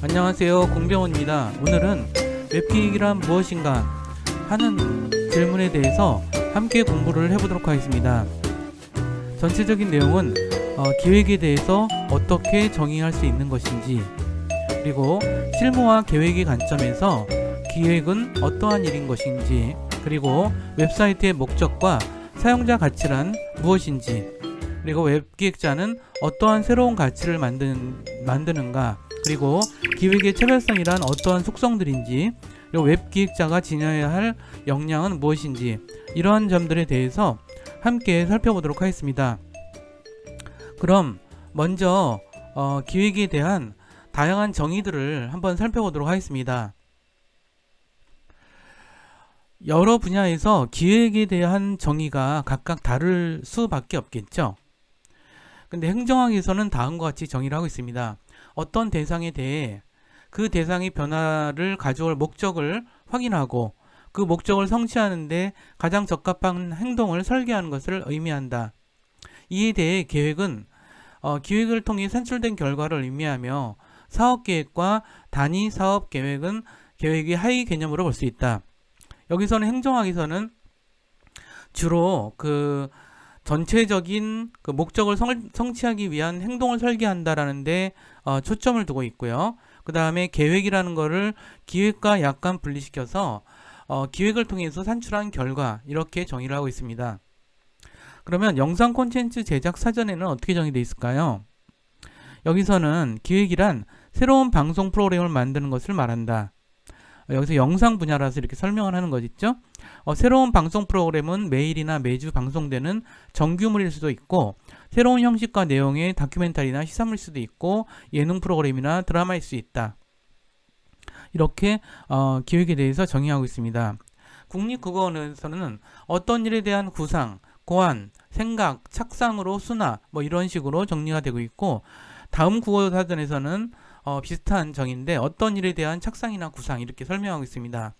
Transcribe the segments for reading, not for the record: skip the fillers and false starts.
안녕하세요, 공병호입니다. 오늘은 웹기획이란 무엇인가 하는 질문에 대해서 함께 공부를 해보도록 하겠습니다. 전체적인 내용은 기획에 대해서 어떻게 정의할 수 있는 것인지, 그리고 실무와 계획의 관점에서 기획은 어떠한 일인 것인지, 그리고 웹사이트의 목적과 사용자 가치란 무엇인지, 그리고 웹기획자는 어떠한 새로운 가치를 만드는가, 그리고 기획의 차별성이란 어떠한 속성들인지, 그리고 웹기획자가 지녀야 할 역량은 무엇인지, 이러한 점들에 대해서 함께 살펴보도록 하겠습니다. 그럼 먼저 기획에 대한 다양한 정의들을 한번 살펴보도록 하겠습니다. 여러 분야에서 기획에 대한 정의가 각각 다를 수밖에 없겠죠. 근데 행정학에서는 다음과 같이 정의를 하고 있습니다. 어떤 대상에 대해 그 대상이 변화를 가져올 목적을 확인하고 그 목적을 성취하는데 가장 적합한 행동을 설계하는 것을 의미한다. 이에 대해 계획은 기획을 통해 산출된 결과를 의미하며, 사업계획과 단위 사업계획은 계획의 하위 개념으로 볼 수 있다. 여기서는 행정학에서는 주로 그 전체적인 그 목적을 성취하기 위한 행동을 설계한다라는데 초점을 두고 있고요. 그 다음에 계획이라는 거를 기획과 약간 분리시켜서 기획을 통해서 산출한 결과, 이렇게 정의를 하고 있습니다. 그러면 영상 콘텐츠 제작 사전에는 어떻게 정의되어 있을까요? 여기서는 기획이란 새로운 방송 프로그램을 만드는 것을 말한다. 여기서 영상 분야라서 이렇게 설명을 하는 거겠죠. 새로운 방송 프로그램은 매일이나 매주 방송되는 정규물일 수도 있고, 새로운 형식과 내용의 다큐멘터리나 시사물일 수도 있고, 예능 프로그램이나 드라마일 수 있다. 이렇게 기획에 대해서 정의하고 있습니다. 국립국어원에서는 어떤 일에 대한 구상, 고안, 생각, 착상으로 순화, 이런 식으로 정리가 되고 있고, 다음 국어사전에서는 비슷한 정의인데 어떤 일에 대한 착상이나 구상, 이렇게 설명하고 있습니다.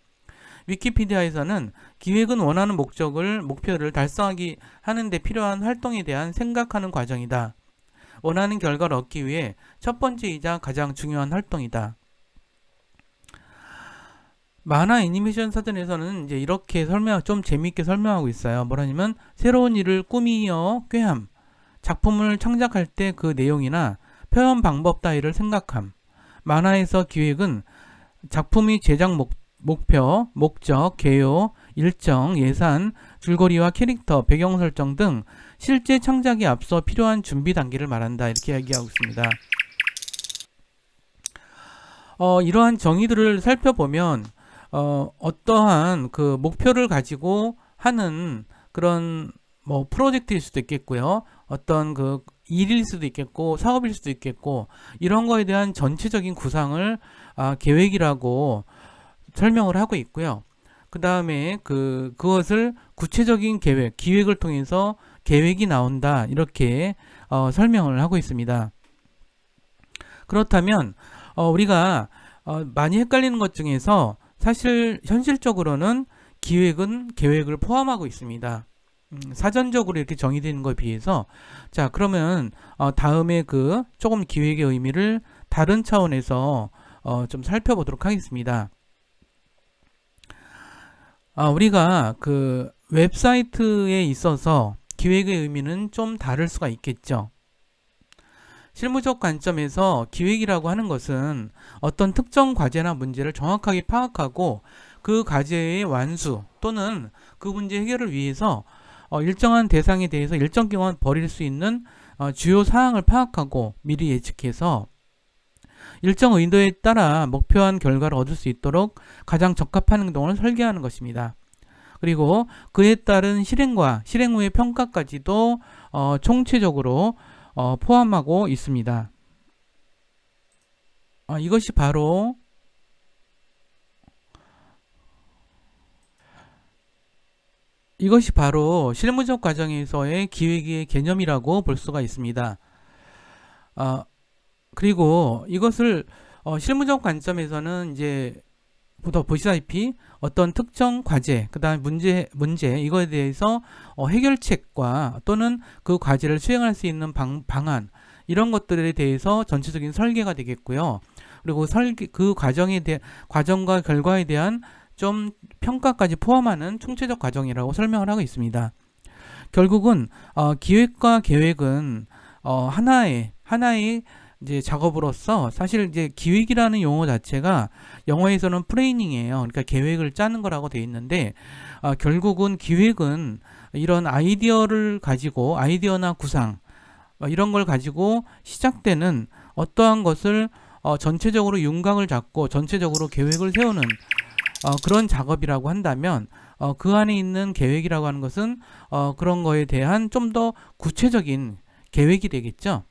위키피디아에서는 기획은 원하는 목표를 달성하기 하는데 필요한 활동에 대한 생각하는 과정이다. 원하는 결과를 얻기 위해 첫 번째이자 가장 중요한 활동이다. 만화 애니메이션 사전에서는 이제 이렇게 좀 재미있게 설명하고 있어요. 뭐라냐면 새로운 일을 꾸미어 꾀함, 작품을 창작할 때 그 내용이나 표현 방법 따위를 생각함. 만화에서 기획은 작품의 제작 목표, 목적, 개요, 일정, 예산, 줄거리와 캐릭터, 배경 설정 등 실제 창작에 앞서 필요한 준비 단계를 말한다. 이렇게 이야기하고 있습니다. 이러한 정의들을 살펴보면 어떠한 그 목표를 가지고 하는 그런 프로젝트일 수도 있겠고요. 어떤 그 일일 수도 있겠고, 사업일 수도 있겠고, 이런 거에 대한 전체적인 구상을 계획이라고 설명을 하고 있고요. 그 다음에 그것을 구체적인 기획을 통해서 계획이 나온다, 이렇게 설명을 하고 있습니다. 그렇다면 우리가 많이 헷갈리는 것 중에서 사실 현실적으로는 기획은 계획을 포함하고 있습니다. 사전적으로 이렇게 정의되는 것에 비해서. 자, 그러면 다음에 조금 기획의 의미를 다른 차원에서 좀 살펴보도록 하겠습니다. 우리가 그 웹사이트에 있어서 기획의 의미는 좀 다를 수가 있겠죠. 실무적 관점에서 기획이라고 하는 것은 어떤 특정 과제나 문제를 정확하게 파악하고 그 과제의 완수 또는 그 문제 해결을 위해서 일정한 대상에 대해서 일정 기간 벌일 수 있는 주요 사항을 파악하고 미리 예측해서 일정 의도에 따라 목표한 결과를 얻을 수 있도록 가장 적합한 행동을 설계하는 것입니다. 그리고 그에 따른 실행과 실행 후의 평가까지도 총체적으로 포함하고 있습니다. 이것이 바로 실무적 과정에서의 기획의 개념이라고 볼 수가 있습니다. 그리고 이것을 실무적 관점에서는 이제 보시다시피 어떤 특정 과제, 그 다음에 문제 이거에 대해서 해결책과 또는 그 과제를 수행할 수 있는 방안, 이런 것들에 대해서 전체적인 설계가 되겠고요. 그리고 그 과정과 결과에 대한 좀 평가까지 포함하는 총체적 과정이라고 설명을 하고 있습니다. 결국은 기획과 계획은 하나의 이제 작업으로서 사실 이제 기획이라는 용어 자체가 영어에서는 플래닝이에요. 그러니까 계획을 짜는 거라고 되어 있는데 결국은 기획은 이런 아이디어나 구상 이런 걸 가지고 시작되는 어떠한 것을 전체적으로 윤곽을 잡고 전체적으로 계획을 세우는 그런 작업이라고 한다면 그 안에 있는 계획이라고 하는 것은 그런 거에 대한 좀 더 구체적인 계획이 되겠죠.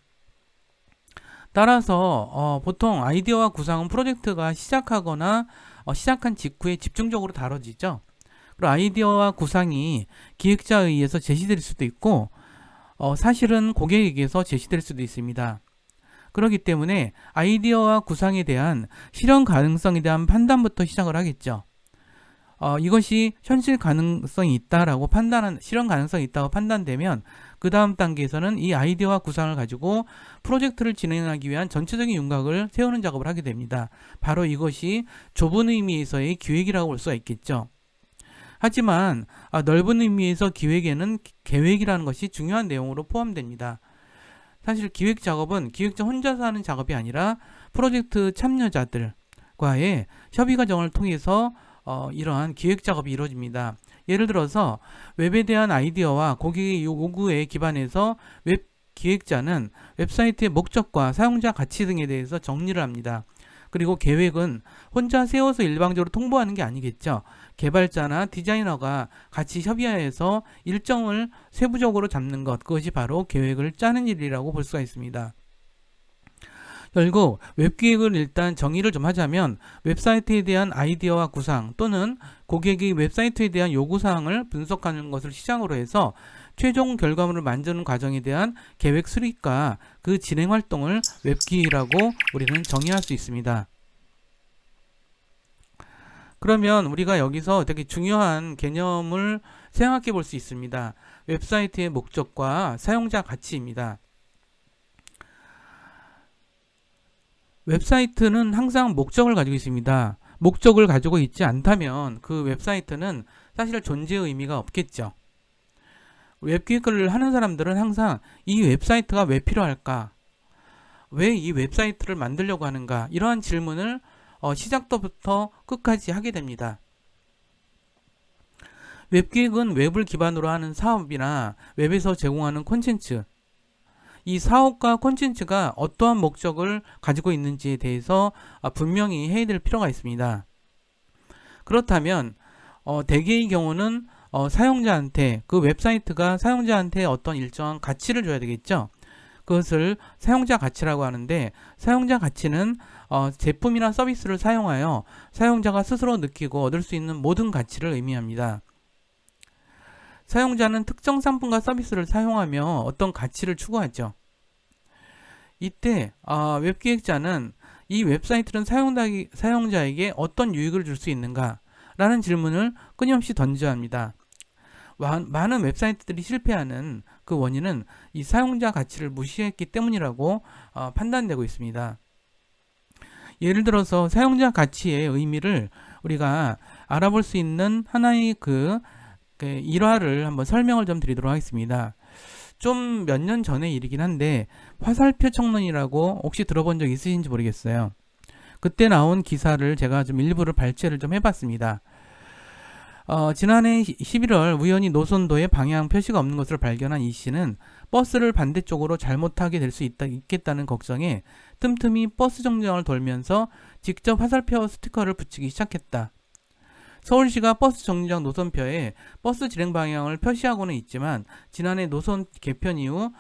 따라서 보통 아이디어와 구상은 프로젝트가 시작한 직후에 집중적으로 다뤄지죠. 그리고 아이디어와 구상이 기획자에 의해서 제시될 수도 있고 사실은 고객에게서 제시될 수도 있습니다. 그렇기 때문에 아이디어와 구상에 대한 실현 가능성에 대한 판단부터 시작을 하겠죠. 이것이 실현 가능성이 있다고 판단되면 그 다음 단계에서는 이 아이디어와 구상을 가지고 프로젝트를 진행하기 위한 전체적인 윤곽을 세우는 작업을 하게 됩니다. 바로 이것이 좁은 의미에서의 기획이라고 볼 수가 있겠죠. 하지만 넓은 의미에서 기획에는 계획이라는 것이 중요한 내용으로 포함됩니다. 사실 기획 작업은 기획자 혼자서 하는 작업이 아니라 프로젝트 참여자들과의 협의 과정을 통해서 이러한 기획 작업이 이루어집니다. 예를 들어서 웹에 대한 아이디어와 고객의 요구에 기반해서 웹 기획자는 웹사이트의 목적과 사용자 가치 등에 대해서 정리를 합니다. 그리고 계획은 혼자 세워서 일방적으로 통보하는 게 아니겠죠. 개발자나 디자이너가 같이 협의하여서 일정을 세부적으로 잡는 것, 그것이 바로 계획을 짜는 일이라고 볼 수가 있습니다. 결국 웹기획을 일단 정의를 좀 하자면 웹사이트에 대한 아이디어와 구상 또는 고객이 웹사이트에 대한 요구사항을 분석하는 것을 시작으로 해서 최종 결과물을 만드는 과정에 대한 계획 수립과 그 진행 활동을 웹기획이라고 우리는 정의할 수 있습니다. 그러면 우리가 여기서 되게 중요한 개념을 생각해 볼 수 있습니다. 웹사이트의 목적과 사용자 가치입니다. 웹사이트는 항상 목적을 가지고 있습니다. 목적을 가지고 있지 않다면 그 웹사이트는 사실 존재의 의미가 없겠죠. 웹기획을 하는 사람들은 항상 이 웹사이트가 왜 필요할까? 왜 이 웹사이트를 만들려고 하는가? 이러한 질문을 시작부터 끝까지 하게 됩니다. 웹기획은 웹을 기반으로 하는 사업이나 웹에서 제공하는 콘텐츠, 이 사업과 콘텐츠가 어떠한 목적을 가지고 있는지에 대해서 분명히 해야 될 필요가 있습니다. 그렇다면 대개의 경우는 사용자한테 그 웹사이트가 사용자한테 어떤 일정한 가치를 줘야 되겠죠. 그것을 사용자 가치라고 하는데 사용자 가치는 제품이나 서비스를 사용하여 사용자가 스스로 느끼고 얻을 수 있는 모든 가치를 의미합니다. 사용자는 특정 상품과 서비스를 사용하며 어떤 가치를 추구하죠. 이때 웹기획자는 이 웹사이트는 사용자에게 어떤 유익을 줄 수 있는가 라는 질문을 끊임없이 던져야 합니다. 많은 웹사이트들이 실패하는 그 원인은 이 사용자 가치를 무시했기 때문이라고 판단되고 있습니다. 예를 들어서 사용자 가치의 의미를 우리가 알아볼 수 있는 하나의 그 일화를 한번 설명을 좀 드리도록 하겠습니다. 좀 몇 년 전의 일이긴 한데 화살표 청론이라고 혹시 들어본 적 있으신지 모르겠어요. 그때 나온 기사를 제가 좀 일부를 발췌를 좀 해봤습니다. 지난해 11월 우연히 노선도에 방향 표시가 없는 것을 발견한 이 씨는 버스를 반대쪽으로 잘못하게 될 수 있겠다는 걱정에 틈틈이 버스 정류장을 돌면서 직접 화살표 스티커를 붙이기 시작했다. 서울시가 버스 정류장 노선표에 버스 진행 방향을 표시하고는 있지만 지난해 노선 개편 이후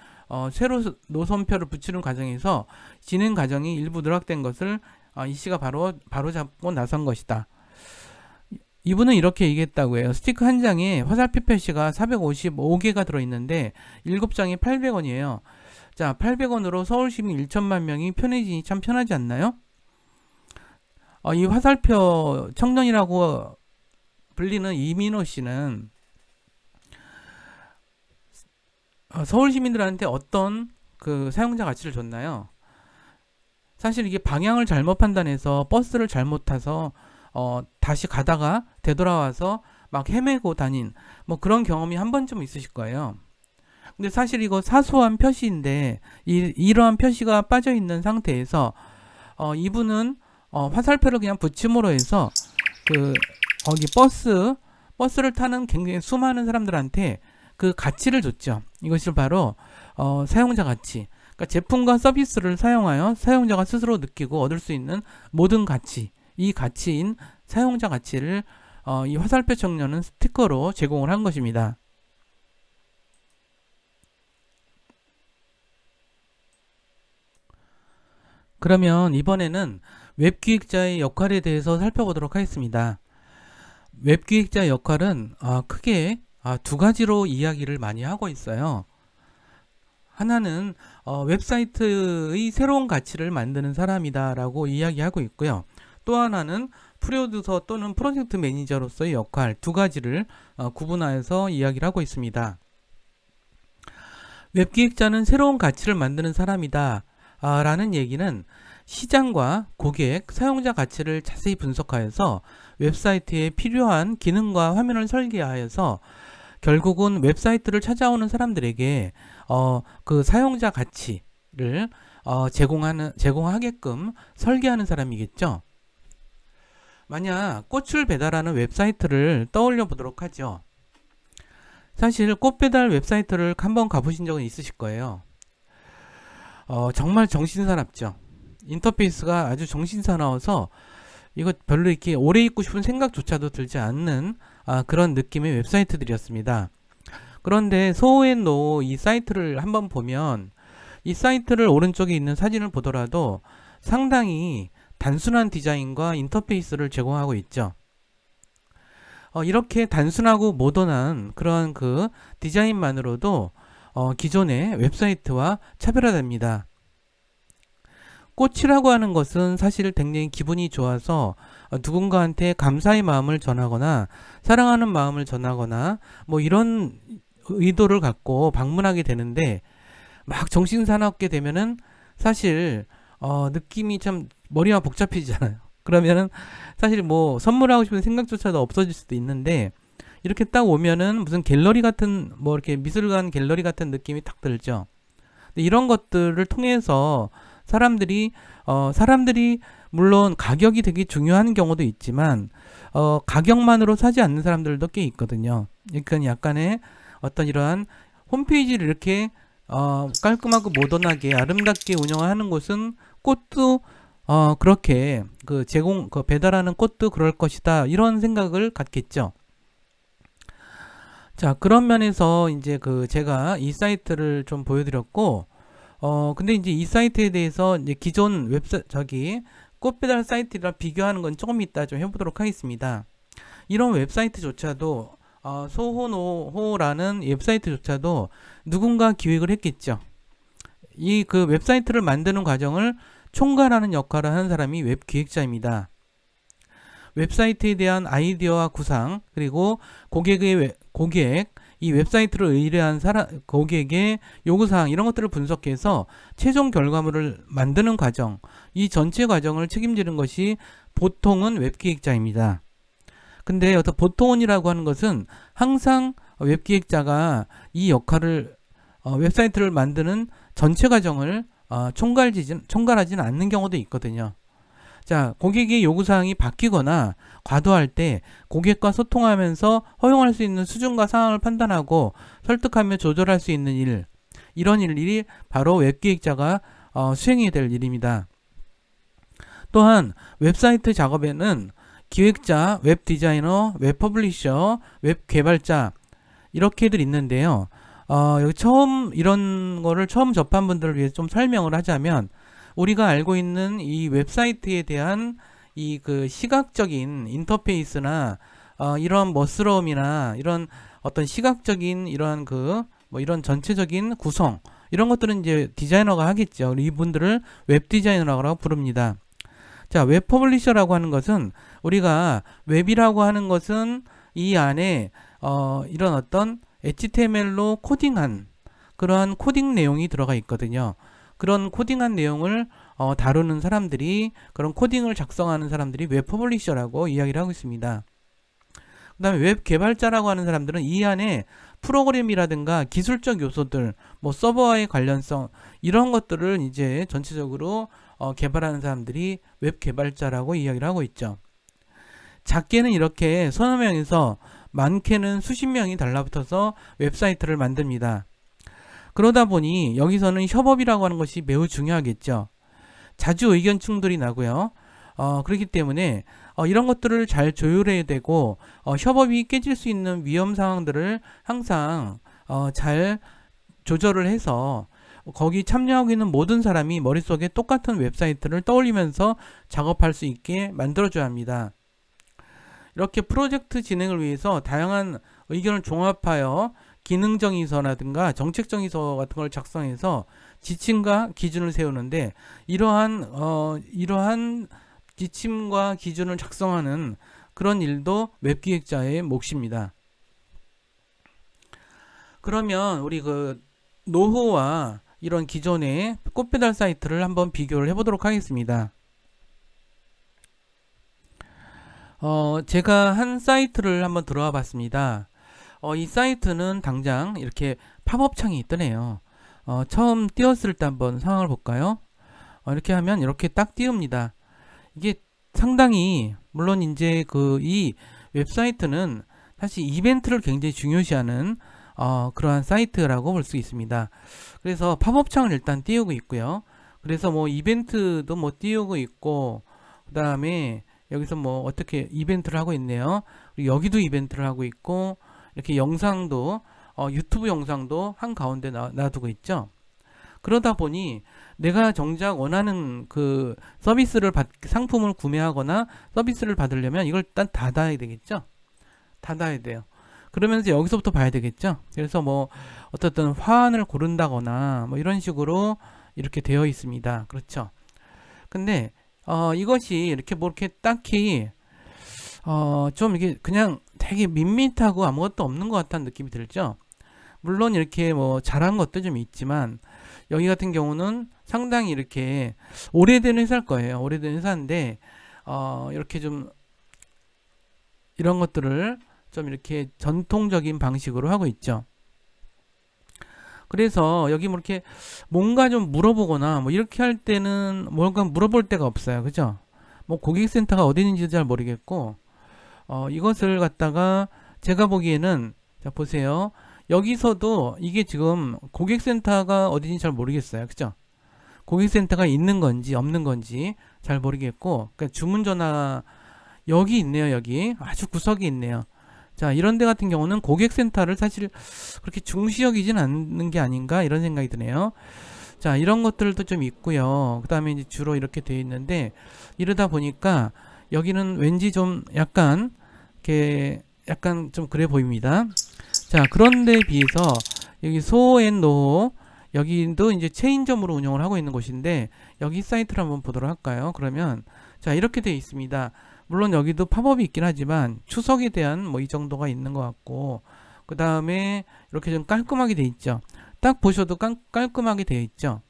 새로 노선표를 붙이는 과정에서 진행 과정이 일부 누락된 것을 이 씨가 바로 잡고 나선 것이다. 이분은 이렇게 얘기했다고 해요. 스티커 한 장에 화살표 표시가 455개가 들어있는데 7장이 800원이에요. 자, 800원으로 서울시민 1천만 명이 편해지니 참 편하지 않나요? 이 화살표 청년이라고 불리는 이민호 씨는 서울 시민들한테 어떤 그 사용자 가치를 줬나요? 사실 이게 방향을 잘못 판단해서 버스를 잘못 타서 다시 가다가 되돌아와서 막 헤매고 다닌 뭐 그런 경험이 한 번쯤 있으실 거예요. 근데 사실 이거 사소한 표시인데 이러한 표시가 빠져 있는 상태에서 이분은 화살표를 그냥 붙임으로 해서 그 거기 버스를 타는 굉장히 수많은 사람들한테 그 가치를 줬죠. 이것이 바로 사용자 가치. 그러니까 제품과 서비스를 사용하여 사용자가 스스로 느끼고 얻을 수 있는 모든 가치, 이 가치인 사용자 가치를 이 화살표 청년은 스티커로 제공을 한 것입니다. 그러면 이번에는 웹기획자의 역할에 대해서 살펴보도록 하겠습니다. 웹기획자의 역할은 크게 두 가지로 이야기를 많이 하고 있어요. 하나는 웹사이트의 새로운 가치를 만드는 사람이다 라고 이야기하고 있고요. 또 하나는 프로듀서 또는 프로젝트 매니저로서의 역할, 두 가지를 구분하여서 이야기를 하고 있습니다. 웹기획자는 새로운 가치를 만드는 사람이다 라는 얘기는 시장과 고객, 사용자 가치를 자세히 분석하여서 웹사이트에 필요한 기능과 화면을 설계하여서 결국은 웹사이트를 찾아오는 사람들에게 그 사용자 가치를 제공하게끔 설계하는 사람이겠죠. 만약 꽃을 배달하는 웹사이트를 떠올려 보도록 하죠. 사실 꽃 배달 웹사이트를 한번 가보신 적은 있으실 거예요. 정말 정신사납죠. 인터페이스가 아주 정신사나워서 이거 별로 이렇게 오래 있고 싶은 생각조차도 들지 않는 그런 느낌의 웹사이트들이었습니다. 그런데 소앤노 이 사이트를 한번 보면 이 사이트를 오른쪽에 있는 사진을 보더라도 상당히 단순한 디자인과 인터페이스를 제공하고 있죠. 이렇게 단순하고 모던한 그런 그 디자인만으로도 기존의 웹사이트와 차별화됩니다. 꽃이라고 하는 것은 사실 굉장히 기분이 좋아서 누군가한테 감사의 마음을 전하거나 사랑하는 마음을 전하거나 뭐 이런 의도를 갖고 방문하게 되는데 막 정신사납게 되면은 사실 느낌이 참 머리가 복잡해지잖아요. 그러면은 사실 뭐 선물하고 싶은 생각조차도 없어질 수도 있는데 이렇게 딱 오면은 무슨 갤러리 같은 뭐 이렇게 미술관 갤러리 같은 느낌이 탁 들죠. 근데 이런 것들을 통해서 사람들이 물론 가격이 되게 중요한 경우도 있지만 가격만으로 사지 않는 사람들도 꽤 있거든요. 그러니까 약간의 어떤 이러한 홈페이지를 이렇게 깔끔하고 모던하게 아름답게 운영하는 곳은 꽃도 그렇게 그 배달하는 꽃도 그럴 것이다 이런 생각을 갖겠죠. 자, 그런 면에서 이제 제가 이 사이트를 좀 보여드렸고 근데 이제 이 사이트에 대해서 이제 기존 꽃배달 사이트랑 비교하는 건 조금 이따 좀 해보도록 하겠습니다. 이런 웹사이트조차도 소호노호라는 웹사이트조차도 누군가 기획을 했겠죠. 이 그 웹사이트를 만드는 과정을 총괄하는 역할을 하는 사람이 웹기획자입니다. 웹사이트에 대한 아이디어와 구상 그리고 이 웹사이트를 의뢰한 고객의 요구사항 이런 것들을 분석해서 최종 결과물을 만드는 과정 이 전체 과정을 책임지는 것이 보통은 웹기획자입니다. 근데 보통은이라고 하는 것은 항상 웹기획자가 이 역할을 웹사이트를 만드는 전체 과정을 총괄하지는 않는 경우도 있거든요. 자, 고객의 요구사항이 바뀌거나 과도할 때 고객과 소통하면서 허용할 수 있는 수준과 상황을 판단하고 설득하며 조절할 수 있는 이런 일이 바로 웹기획자가 수행해야 될 일입니다. 또한 웹사이트 작업에는 기획자, 웹디자이너, 웹퍼블리셔, 웹개발자 이렇게들 있는데요. 여기 이런 거를 처음 접한 분들을 위해 좀 설명을 하자면 우리가 알고 있는 이 웹사이트에 대한 이 그 시각적인 인터페이스나 이런 멋스러움이나 이런 어떤 시각적인 이런 이런 전체적인 구성 이런 것들은 이제 디자이너가 하겠죠. 이분들을 웹디자이너라고 부릅니다. 자, 웹 퍼블리셔라고 하는 것은 우리가 웹이라고 하는 것은 이 안에 이런 어떤 HTML로 코딩한 그러한 코딩 내용이 들어가 있거든요. 그런 코딩한 내용을 다루는 사람들이, 그런 코딩을 작성하는 사람들이 웹 퍼블리셔라고 이야기를 하고 있습니다. 그 다음에 웹 개발자라고 하는 사람들은 이 안에 프로그램이라든가 기술적 요소들, 뭐 서버와의 관련성, 이런 것들을 이제 전체적으로 개발하는 사람들이 웹 개발자라고 이야기를 하고 있죠. 작게는 이렇게 서너 명에서 많게는 수십 명이 달라붙어서 웹사이트를 만듭니다. 그러다 보니 여기서는 협업이라고 하는 것이 매우 중요하겠죠. 자주 의견 충돌이 나고요. 그렇기 때문에 이런 것들을 잘 조율해야 되고, 협업이 깨질 수 있는 위험 상황들을 항상 잘 조절을 해서 거기 참여하고 있는 모든 사람이 머릿속에 똑같은 웹사이트를 떠올리면서 작업할 수 있게 만들어줘야 합니다. 이렇게 프로젝트 진행을 위해서 다양한 의견을 종합하여 기능정의서라든가 정책정의서 같은 걸 작성해서 지침과 기준을 세우는데, 이러한 지침과 기준을 작성하는 그런 일도 웹기획자의 몫입니다. 그러면 우리 그 노후와 이런 기존의 꽃배달 사이트를 한번 비교를 해보도록 하겠습니다. 제가 한 사이트를 한번 들어와 봤습니다. 이 사이트는 당장 이렇게 팝업 창이 뜨네요. 처음 띄웠을 때 한번 상황을 볼까요? 이렇게 하면 이렇게 딱 띄웁니다. 이게 상당히, 물론 이제 이 웹사이트는 사실 이벤트를 굉장히 중요시하는 그러한 사이트라고 볼 수 있습니다. 그래서 팝업 창을 일단 띄우고 있고요. 그래서 뭐 이벤트도 뭐 띄우고 있고, 그 다음에 여기서 뭐 어떻게 이벤트를 하고 있네요. 그리고 여기도 이벤트를 하고 있고, 이렇게 영상도 유튜브 영상도 한 가운데 놔두고 있죠. 그러다 보니 내가 정작 원하는 그 상품을 구매하거나 서비스를 받으려면 이걸 일단 닫아야 되겠죠. 닫아야 돼요. 그러면서 여기서부터 봐야 되겠죠. 그래서 뭐 어떻든 화환을 고른다거나 뭐 이런 식으로 이렇게 되어 있습니다. 그렇죠. 근데 이것이 이렇게 뭐 이렇게 딱히 좀 이게 그냥 되게 밋밋하고 아무것도 없는 것 같다는 느낌이 들죠. 물론 이렇게 뭐 잘한 것도 좀 있지만, 여기 같은 경우는 상당히 이렇게 오래된 회사일 거예요. 오래된 회사인데 이렇게 좀 이런 것들을 좀 이렇게 전통적인 방식으로 하고 있죠. 그래서 여기 뭐 이렇게 뭔가 좀 물어보거나 뭐 이렇게 할 때는 뭔가 물어볼 데가 없어요. 그죠? 뭐 고객센터가 어디 있는지 잘 모르겠고, 이것을 갖다가 제가 보기에는, 자 보세요. 여기서도 이게 지금 고객센터가 어딘지 잘 모르겠어요. 그죠? 고객센터가 있는 건지 없는 건지 잘 모르겠고, 그러니까 주문전화 여기 있네요. 여기 아주 구석에 있네요. 자, 이런 데 같은 경우는 고객센터를 사실 그렇게 중시 여기진 않는 게 아닌가, 이런 생각이 드네요. 자, 이런 것들도 좀 있고요. 그 다음에 이제 주로 이렇게 되어 있는데, 이러다 보니까 여기는 왠지 좀 약간 좀 그래 보입니다. 자, 그런데 비해서 여기 소앤노호, 여기도 이제 체인점으로 운영을 하고 있는 곳인데, 여기 사이트를 한번 보도록 할까요? 그러면 자, 이렇게 되어 있습니다. 물론 여기도 팝업이 있긴 하지만 추석에 대한 뭐 이 정도가 있는 것 같고, 그 다음에 이렇게 좀 깔끔하게 되어 있죠. 딱 보셔도 깔끔하게 되어 있죠.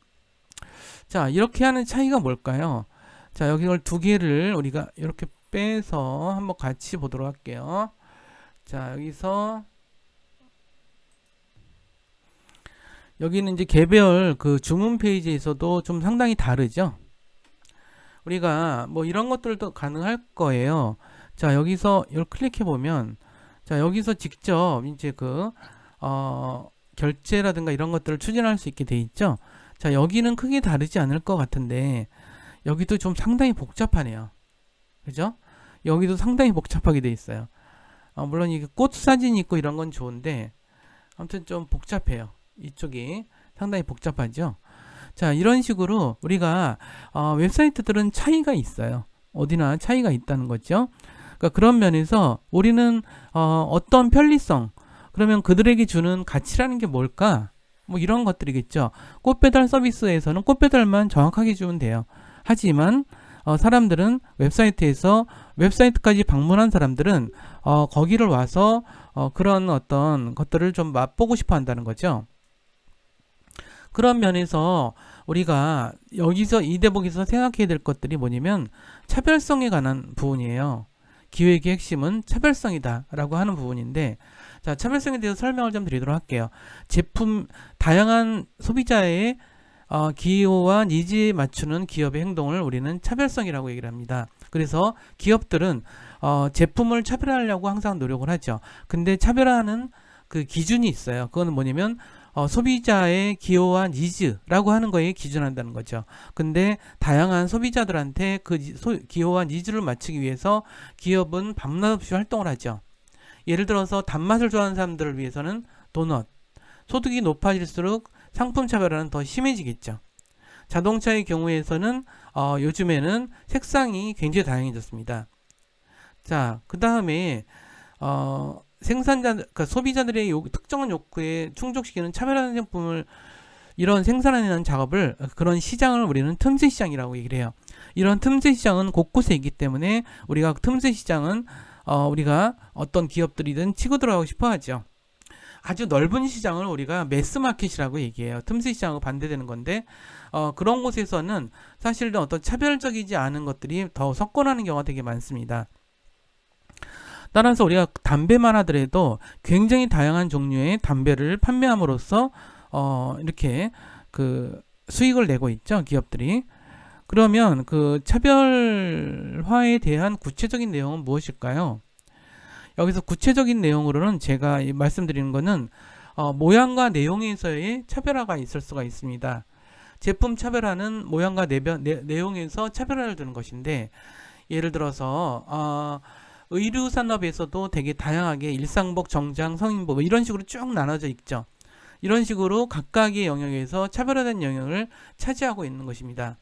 자, 이렇게 하는 차이가 뭘까요? 자, 여기를 두 개를 우리가 이렇게 빼서 한번 같이 보도록 할게요. 자, 여기는 이제 개별 그 주문 페이지에서도 좀 상당히 다르죠. 우리가 뭐 이런 것들도 가능할 거예요. 자, 여기서 이걸 클릭해 보면, 자, 여기서 직접 이제 결제라든가 이런 것들을 추진할 수 있게 돼 있죠. 자, 여기는 크게 다르지 않을 것 같은데, 여기도 좀 상당히 복잡하네요. 그죠? 여기도 상당히 복잡하게 돼 있어요. 물론 이게 꽃 사진이 있고 이런 건 좋은데, 아무튼 좀 복잡해요. 이쪽이 상당히 복잡하죠. 자, 이런 식으로 우리가 웹사이트들은 차이가 있어요. 어디나 차이가 있다는 거죠. 그러니까 그런 면에서 우리는 어떤 편리성, 그러면 그들에게 주는 가치라는 게 뭘까? 뭐 이런 것들이겠죠. 꽃배달 서비스에서는 꽃배달만 정확하게 주면 돼요. 하지만 사람들은 웹사이트까지 방문한 사람들은 거기를 와서 그런 어떤 것들을 좀 맛보고 싶어 한다는 거죠. 그런 면에서 우리가 여기서 이 대목에서 생각해야 될 것들이 뭐냐면 차별성에 관한 부분이에요. 기획의 핵심은 차별성이다라고 하는 부분인데, 자, 차별성에 대해서 설명을 좀 드리도록 할게요. 다양한 소비자의 기호와 니즈에 맞추는 기업의 행동을 우리는 차별성이라고 얘기를 합니다. 그래서 기업들은 제품을 차별하려고 항상 노력을 하죠. 근데 차별화하는 그 기준이 있어요. 그거는 뭐냐면 소비자의 기호와 니즈라고 하는 거에 기준한다는 거죠. 근데 다양한 소비자들한테 그 기호와 니즈를 맞추기 위해서 기업은 밤낮 없이 활동을 하죠. 예를 들어서 단맛을 좋아하는 사람들을 위해서는 도넛, 소득이 높아질수록 상품 차별화는 더 심해지겠죠. 자동차의 경우에서는 요즘에는 색상이 굉장히 다양해졌습니다. 자, 그 다음에 그러니까 소비자들의 특정한 욕구에 충족시키는 차별화된 제품을 이런 생산하는 작업을, 그런 시장을 우리는 틈새 시장이라고 얘기를 해요. 이런 틈새 시장은 곳곳에 있기 때문에 우리가 틈새 시장은 우리가 어떤 기업들이든 치고 들어가고 싶어 하죠. 아주 넓은 시장을 우리가 매스마켓이라고 얘기해요. 틈새 시장하고 반대되는 건데, 그런 곳에서는 사실은 어떤 차별적이지 않은 것들이 더 석권하는 경우가 되게 많습니다. 따라서 우리가 담배만 하더라도 굉장히 다양한 종류의 담배를 판매함으로써 이렇게 그 수익을 내고 있죠, 기업들이. 그러면 그 차별화에 대한 구체적인 내용은 무엇일까요? 여기서 구체적인 내용으로는 제가 말씀드리는 거는 모양과 내용에서의 차별화가 있을 수가 있습니다. 제품 차별화는 모양과 내용에서 차별화를 두는 것인데, 예를 들어서 의류 산업에서도 되게 다양하게 일상복, 정장, 성인복 이런 식으로 쭉 나눠져 있죠. 이런 식으로 각각의 영역에서 차별화된 영역을 차지하고 있는 것입니다.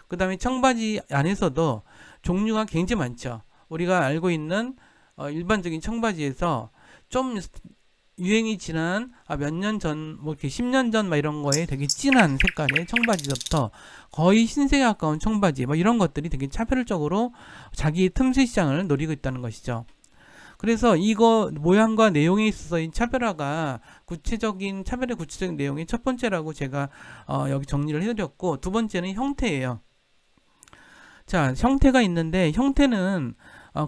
그 다음에 청바지 안에서도 종류가 굉장히 많죠. 우리가 알고 있는 일반적인 청바지에서 좀 유행이 지난 몇 년 전, 뭐 이렇게 10년 전 막 이런 거에 되게 진한 색깔의 청바지부터 거의 흰색에 가까운 청바지 뭐 이런 것들이 되게 차별적으로 자기 틈새 시장을 노리고 있다는 것이죠. 그래서 이거 모양과 내용에 있어서의 차별화가 차별의 구체적인 내용이 첫 번째라고 제가 여기 정리를 해드렸고, 두 번째는 형태예요. 자, 형태가 있는데, 형태는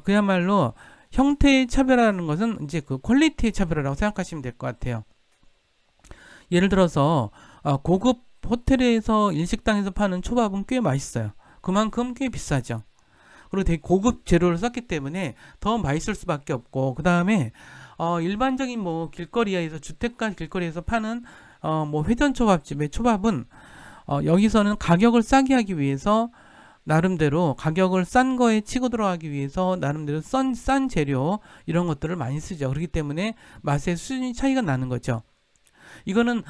그야말로 형태의 차별화라는 것은 이제 그 퀄리티의 차별화라고 생각하시면 될 것 같아요. 예를 들어서 고급 호텔에서 일식당에서 파는 초밥은 꽤 맛있어요. 그만큼 꽤 비싸죠. 그리고 되게 고급 재료를 썼기 때문에 더 맛있을 수밖에 없고, 그 다음에 일반적인 뭐 길거리에서 주택가 길거리에서 파는 뭐 회전 초밥집의 초밥은 여기서는 가격을 싸게 하기 위해서 나름대로 가격을 싼 거에 치고 들어가기 위해서 나름대로 싼 재료 이런 것들을 많이 쓰죠. 그렇기 때문에 맛의 수준이 차이가 나는 거죠. 이거는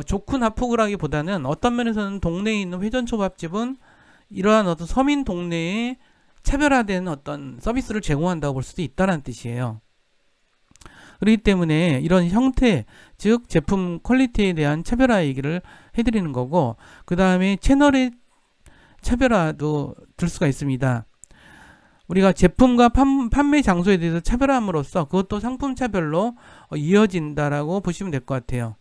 좋고 나쁘고라기보다는 어떤 면에서는 동네에 있는 회전초밥집은 이러한 어떤 서민 동네에 차별화된 어떤 서비스를 제공한다고 볼 수도 있다는 뜻이에요. 그렇기 때문에 이런 형태, 즉 제품 퀄리티에 대한 차별화 얘기를 해드리는 거고, 그 다음에 채널의 차별화도 들 수가 있습니다. 우리가 제품과 판매 장소에 대해서 차별함으로써 그것도 상품 차별로 이어진다라고 보시면 될 것 같아요.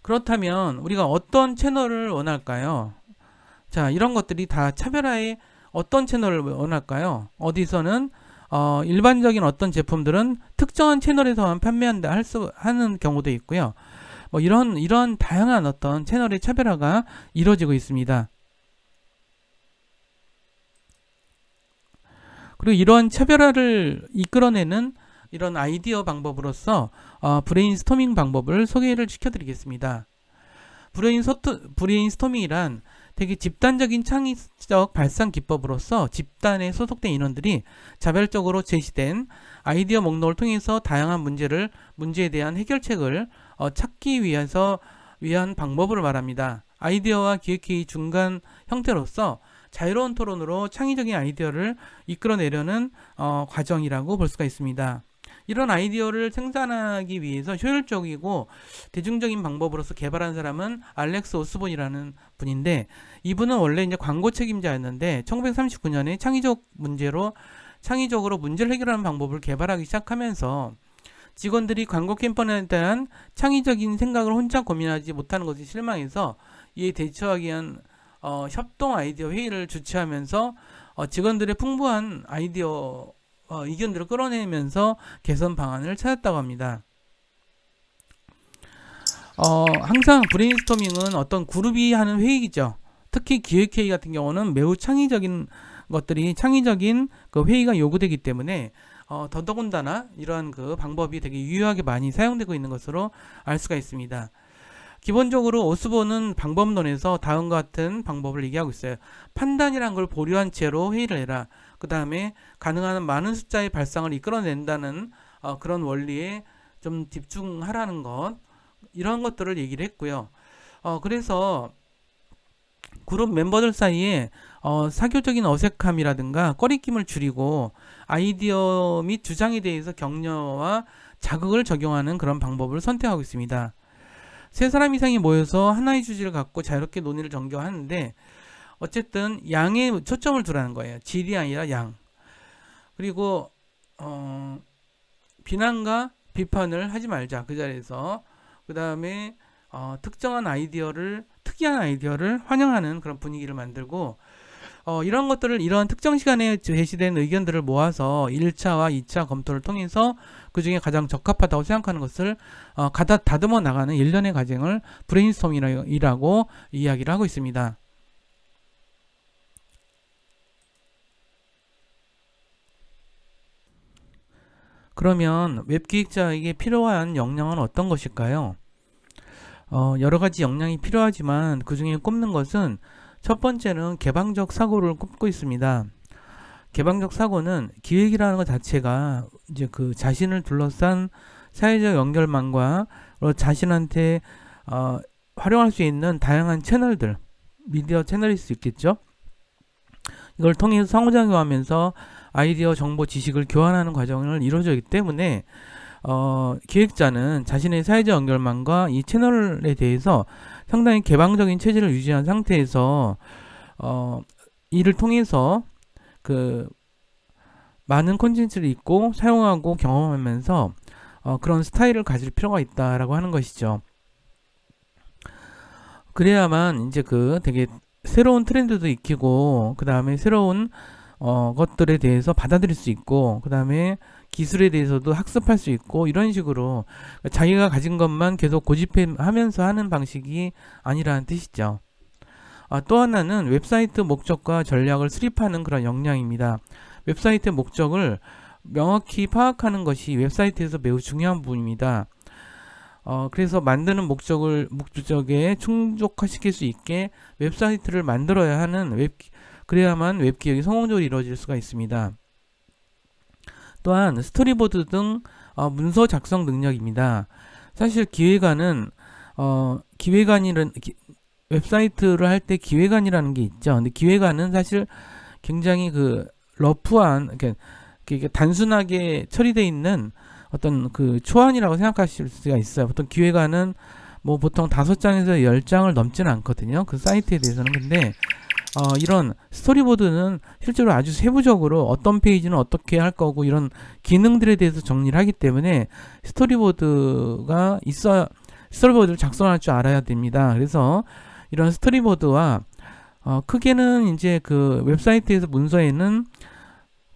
그렇다면 우리가 어떤 채널을 원할까요? 자, 이런 것들이 다 차별화의 어떤 채널을 원할까요? 어디서는 일반적인 어떤 제품들은 특정한 채널에서만 판매한다 하는 경우도 있고요. 뭐 이런 다양한 어떤 채널의 차별화가 이루어지고 있습니다. 그리고 이런 차별화를 이끌어내는 이런 아이디어 방법으로서 브레인스토밍 방법을 소개를 시켜드리겠습니다. 브레인스토밍이란 되게 집단적인 창의적 발상 기법으로서 집단에 소속된 인원들이 자발적으로 제시된 아이디어 목록을 통해서 다양한 문제에 대한 해결책을 찾기 위한 방법을 말합니다. 아이디어와 기획회의 중간 형태로서 자유로운 토론으로 창의적인 아이디어를 이끌어내려는 과정이라고 볼 수가 있습니다. 이런 아이디어를 생산하기 위해서 효율적이고 대중적인 방법으로서 개발한 사람은 알렉스 오스본이라는 분인데, 이분은 원래 이제 광고 책임자였는데 1939년에 창의적으로 문제를 해결하는 방법을 개발하기 시작하면서 직원들이 광고 캠페인에 대한 창의적인 생각을 혼자 고민하지 못하는 것이 실망해서 이에 대처하기 위한 협동 아이디어 회의를 주최하면서 직원들의 풍부한 아이디어 의견들을 끌어내면서 개선 방안을 찾았다고 합니다. 항상 브레인스토밍은 어떤 그룹이 하는 회의죠. 특히 기획회의 같은 경우는 매우 창의적인 그 회의가 요구되기 때문에 더더군다나 이러한 그 방법이 되게 유효하게 많이 사용되고 있는 것으로 알 수가 있습니다. 기본적으로 오스본은 방법론에서 다음과 같은 방법을 얘기하고 있어요. 판단이란 걸 보류한 채로 회의를 해라. 그 다음에 가능한 많은 숫자의 발상을 이끌어낸다는 그런 원리에 좀 집중하라는 것, 이런 것들을 얘기를 했고요. 그래서 그룹 멤버들 사이에 사교적인 어색함이라든가 꺼리낌을 줄이고 아이디어 및 주장에 대해서 격려와 자극을 적용하는 그런 방법을 선택하고 있습니다. 세 사람 이상이 모여서 하나의 주제를 갖고 자유롭게 논의를 전개하는데 어쨌든 양에 초점을 두라는 거예요. 질이 아니라 양. 그리고 비난과 비판을 하지 말자. 그 자리에서. 그 다음에 특이한 아이디어를 환영하는 그런 분위기를 만들고 이런 것들을 이런 특정 시간에 제시된 의견들을 모아서 1차와 2차 검토를 통해서 그 중에 가장 적합하다고 생각하는 것을 다듬어 나가는 일련의 과정을 브레인스토밍이라고 이야기를 하고 있습니다. 그러면 웹기획자에게 필요한 역량은 어떤 것일까요? 여러 가지 역량이 필요하지만 그 중에 꼽는 것은 첫 번째는 개방적 사고를 꼽고 있습니다. 개방적 사고는 기획이라는 것 자체가 이제 그 자신을 둘러싼 사회적 연결망과 자신한테 활용할 수 있는 다양한 채널들, 미디어 채널일 수 있겠죠. 이걸 통해서 상호작용하면서 아이디어, 정보, 지식을 교환하는 과정을 이루어지기 때문에 기획자는 자신의 사회적 연결망과 이 채널에 대해서 상당히 개방적인 체질을 유지한 상태에서 이를 통해서 그 많은 콘텐츠를 읽고 사용하고 경험하면서 그런 스타일을 가질 필요가 있다라고 하는 것이죠. 그래야만 이제 그 되게 새로운 트렌드도 익히고 그 다음에 새로운 것들에 대해서 받아들일 수 있고 그 다음에 기술에 대해서도 학습할 수 있고 이런 식으로 자기가 가진 것만 계속 고집하면서 하는 방식이 아니라는 뜻이죠. 또 하나는 웹사이트 목적과 전략을 수립하는 그런 역량입니다. 웹사이트 목적을 명확히 파악하는 것이 웹사이트에서 매우 중요한 부분입니다. 그래서 만드는 목적에 충족시킬 수 있게 웹사이트를 만들어야 하는 그래야만 웹기획이 성공적으로 이루어질 수가 있습니다. 또한 스토리보드 등 문서 작성 능력입니다. 사실 기획안은 웹사이트를 할 때 기획안이라는 게 있죠. 근데 기획안은 사실 굉장히 그 러프한, 그러니까 단순하게 처리되어 있는 어떤 그 초안이라고 생각하실 수가 있어요. 보통 기획안은 뭐 보통 5장에서 10장을 넘지는 않거든요. 그 사이트에 대해서는. 근데 이런 스토리보드는 실제로 아주 세부적으로 어떤 페이지는 어떻게 할 거고 이런 기능들에 대해서 정리를 하기 때문에 스토리보드를 작성할 줄 알아야 됩니다. 그래서 이런 스토리보드와 크게는 이제 그 웹사이트에서 문서에는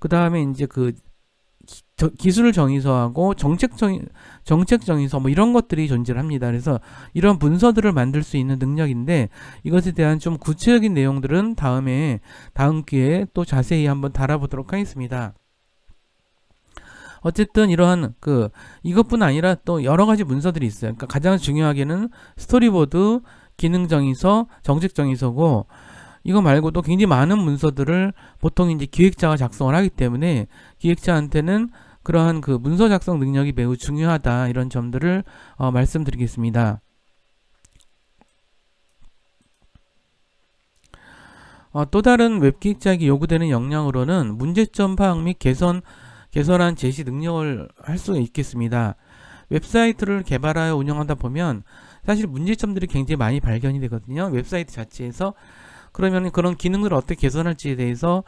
그 다음에 이제 그 기술 정의서하고 정책 정의서 뭐 이런 것들이 존재를 합니다. 그래서 이런 문서들을 만들 수 있는 능력인데 이것에 대한 좀 구체적인 내용들은 다음 기회에 또 자세히 한번 다뤄보도록 하겠습니다. 어쨌든 이러한 이것뿐 아니라 또 여러 가지 문서들이 있어요. 그러니까 가장 중요하게는 스토리보드, 기능 정의서, 정책 정의서고 이거 말고도 굉장히 많은 문서들을 보통 이제 기획자가 작성을 하기 때문에 기획자한테는 그러한 그 문서 작성 능력이 매우 중요하다 이런 점들을 말씀드리겠습니다. 또 다른 웹기획자에게 요구되는 역량으로는 문제점 파악 및 개선안 제시 능력을 할 수 있겠습니다. 웹사이트를 개발하여 운영하다 보면 사실 문제점들이 굉장히 많이 발견이 되거든요. 웹사이트 자체에서 그러면 그런 기능들을 어떻게 개선할지에 대해서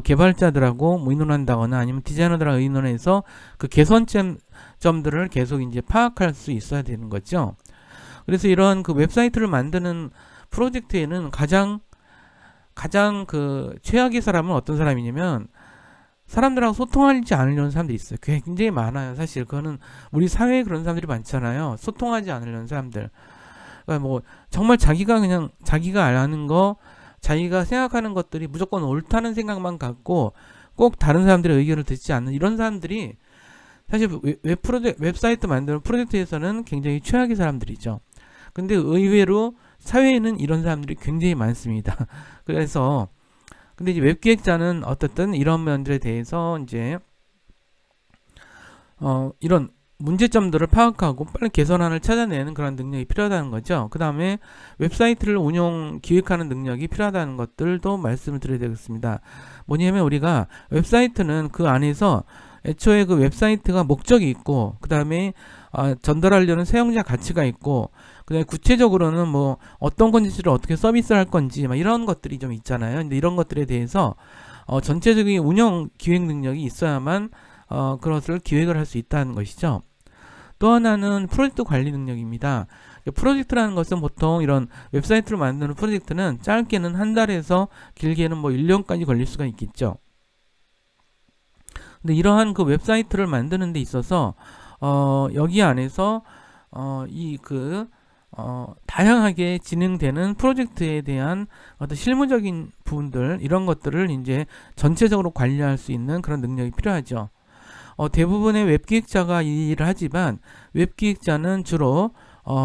개발자들하고 뭐 의논한다거나 아니면 디자이너들하고 의논해서 그 개선점들을 계속 이제 파악할 수 있어야 되는 거죠. 그래서 이런 그 웹사이트를 만드는 프로젝트에는 가장 그 최악의 사람은 어떤 사람이냐면 사람들하고 소통하지 않으려는 사람들이 있어요. 굉장히 많아요. 사실 그거는 우리 사회에 그런 사람들이 많잖아요. 소통하지 않으려는 사람들. 그러니까 뭐 정말 자기가 그냥 자기가 아는 거, 자기가 생각하는 것들이 무조건 옳다는 생각만 갖고 꼭 다른 사람들의 의견을 듣지 않는 이런 사람들이 사실 웹사이트 만드는 프로젝트에서는 굉장히 최악의 사람들이죠. 근데 의외로 사회에는 이런 사람들이 굉장히 많습니다. 그래서 근데 이제 웹기획자는 어떻든 이런 면들에 대해서 이제 이런 문제점들을 파악하고 빨리 개선안을 찾아내는 그런 능력이 필요하다는 거죠. 그 다음에 웹사이트를 기획하는 능력이 필요하다는 것들도 말씀을 드려야 되겠습니다. 뭐냐면 우리가 웹사이트는 그 안에서 애초에 그 웹사이트가 목적이 있고 그 다음에 전달하려는 사용자 가치가 있고 그다음에 구체적으로는 뭐 어떤 컨텐츠를 어떻게 서비스할 건지 막 이런 것들이 좀 있잖아요. 근데 이런 것들에 대해서 전체적인 운영 기획 능력이 있어야만 그것을 기획을 할 수 있다는 것이죠. 또 하나는 프로젝트 관리 능력입니다. 프로젝트라는 것은 보통 이런 웹사이트를 만드는 프로젝트는 짧게는 한 달에서 길게는 뭐 1년까지 걸릴 수가 있겠죠. 근데 이러한 그 웹사이트를 만드는 데 있어서 여기 안에서 다양하게 진행되는 프로젝트에 대한 어떤 실무적인 부분들 이런 것들을 이제 전체적으로 관리할 수 있는 그런 능력이 필요하죠. 대부분의 웹기획자가 이 일을 하지만 웹기획자는 주로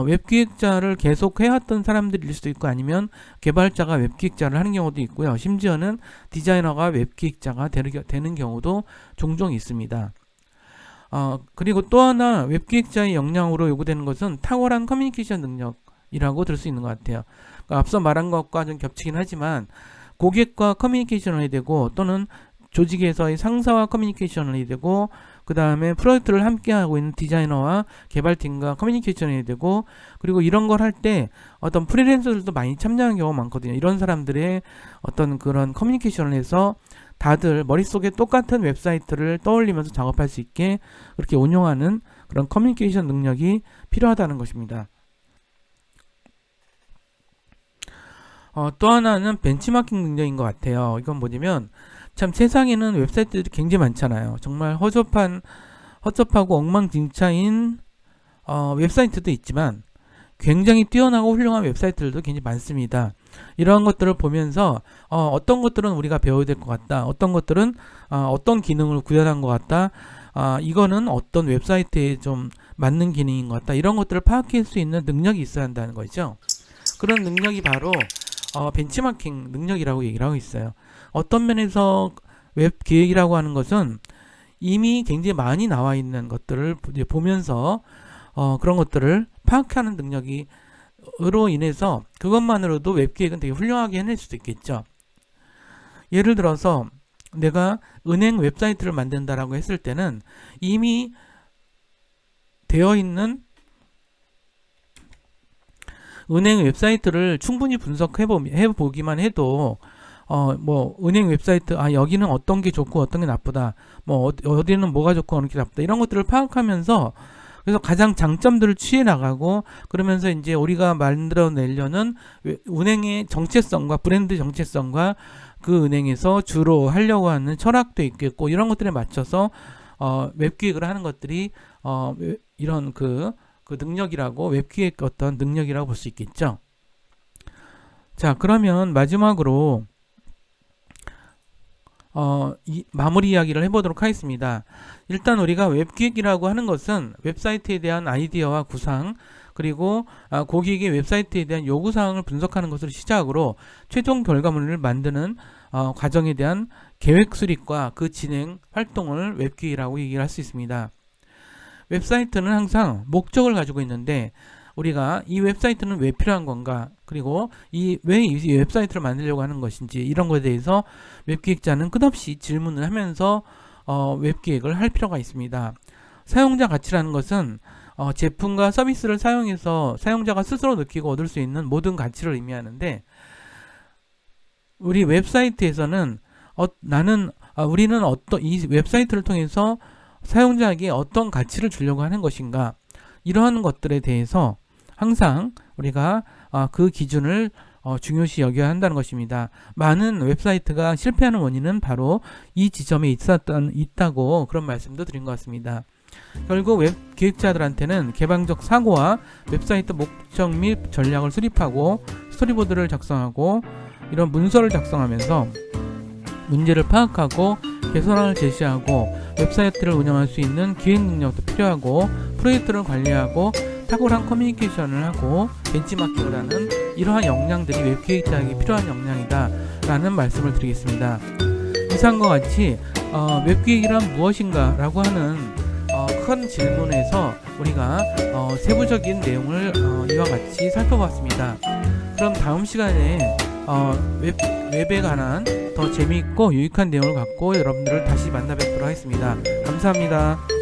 웹기획자를 계속 해왔던 사람들일 수도 있고 아니면 개발자가 웹기획자를 하는 경우도 있고요. 심지어는 디자이너가 웹기획자가 되는 경우도 종종 있습니다. 그리고 또 하나 웹기획자의 역량으로 요구되는 것은 탁월한 커뮤니케이션 능력이라고 들 수 있는 것 같아요. 그러니까 앞서 말한 것과 좀 겹치긴 하지만 고객과 커뮤니케이션을 해야 되고 또는 조직에서의 상사와 커뮤니케이션을 해야 되고 그 다음에 프로젝트를 함께하고 있는 디자이너와 개발팀과 커뮤니케이션을 해야 되고 그리고 이런 걸 할 때 어떤 프리랜서들도 많이 참여하는 경우가 많거든요. 이런 사람들의 어떤 그런 커뮤니케이션을 해서 다들 머릿속에 똑같은 웹사이트를 떠올리면서 작업할 수 있게 그렇게 운용하는 그런 커뮤니케이션 능력이 필요하다는 것입니다. 또 하나는 벤치마킹 능력인 것 같아요. 이건 뭐냐면 참 세상에는 웹사이트들이 굉장히 많잖아요. 정말 허접하고 엉망진창인 웹사이트도 있지만 굉장히 뛰어나고 훌륭한 웹사이트들도 굉장히 많습니다. 이러한 것들을 보면서 어떤 것들은 우리가 배워야 될 것 같다. 어떤 것들은 어떤 기능을 구현한 것 같다. 이거는 어떤 웹사이트에 좀 맞는 기능인 것 같다. 이런 것들을 파악할 수 있는 능력이 있어야 한다는 거죠. 그런 능력이 바로 벤치마킹 능력이라고 얘기를 하고 있어요. 어떤 면에서 웹 기획이라고 하는 것은 이미 굉장히 많이 나와 있는 것들을 보면서 그런 것들을 파악하는 능력으로 인해서 그것만으로도 웹 기획은 되게 훌륭하게 해낼 수도 있겠죠. 예를 들어서 내가 은행 웹사이트를 만든다라고 했을 때는 이미 되어 있는 은행 웹사이트를 충분히 분석해 보기만 해도 뭐 은행 웹사이트 여기는 어떤 게 좋고 어떤 게 나쁘다 뭐 어디는 뭐가 좋고 어느 게 나쁘다 이런 것들을 파악하면서 그래서 가장 장점들을 취해 나가고 그러면서 이제 우리가 만들어내려는 은행의 정체성과 브랜드 정체성과 그 은행에서 주로 하려고 하는 철학도 있겠고 이런 것들에 맞춰서 웹기획을 하는 것들이 이런 그 능력이라고 웹기획 어떤 능력이라고 볼 수 있겠죠. 자, 그러면 마지막으로 마무리 이야기를 해보도록 하겠습니다. 일단 우리가 웹기획이라고 하는 것은 웹사이트에 대한 아이디어와 구상 그리고 고객의 웹사이트에 대한 요구사항을 분석하는 것을 시작으로 최종 결과물을 만드는 과정에 대한 계획 수립과 그 진행 활동을 웹기획이라고 얘기를 할 수 있습니다. 웹사이트는 항상 목적을 가지고 있는데 우리가 이 웹사이트는 왜 필요한 건가 그리고 왜 이 웹사이트를 만들려고 하는 것인지 이런 것에 대해서 웹기획자는 끝없이 질문을 하면서 웹기획을 할 필요가 있습니다. 사용자 가치라는 것은 제품과 서비스를 사용해서 사용자가 스스로 느끼고 얻을 수 있는 모든 가치를 의미하는데, 우리 웹사이트에서는 우리는 이 웹사이트를 통해서 사용자에게 어떤 가치를 주려고 하는 것인가, 이러한 것들에 대해서 항상 우리가 그 기준을 중요시 여겨야 한다는 것입니다. 많은 웹사이트가 실패하는 원인은 바로 이 지점에 있다고 그런 말씀도 드린 것 같습니다. 결국 웹 기획자들한테는 개방적 사고와 웹사이트 목적 및 전략을 수립하고 스토리보드를 작성하고 이런 문서를 작성하면서 문제를 파악하고 개선안을 제시하고 웹사이트를 운영할 수 있는 기획 능력도 필요하고 프로젝트를 관리하고 탁월한 커뮤니케이션을 하고 벤치마킹을 하는 이러한 역량들이 웹기획자에게 필요한 역량이다 라는 말씀을 드리겠습니다. 이상과 같이 웹기획이란 무엇인가 라고 하는 큰 질문에서 우리가 세부적인 내용을 이와 같이 살펴봤습니다. 그럼 다음 시간에 웹에 관한 더 재미있고 유익한 내용을 갖고 여러분들을 다시 만나 뵙도록 하겠습니다. 감사합니다.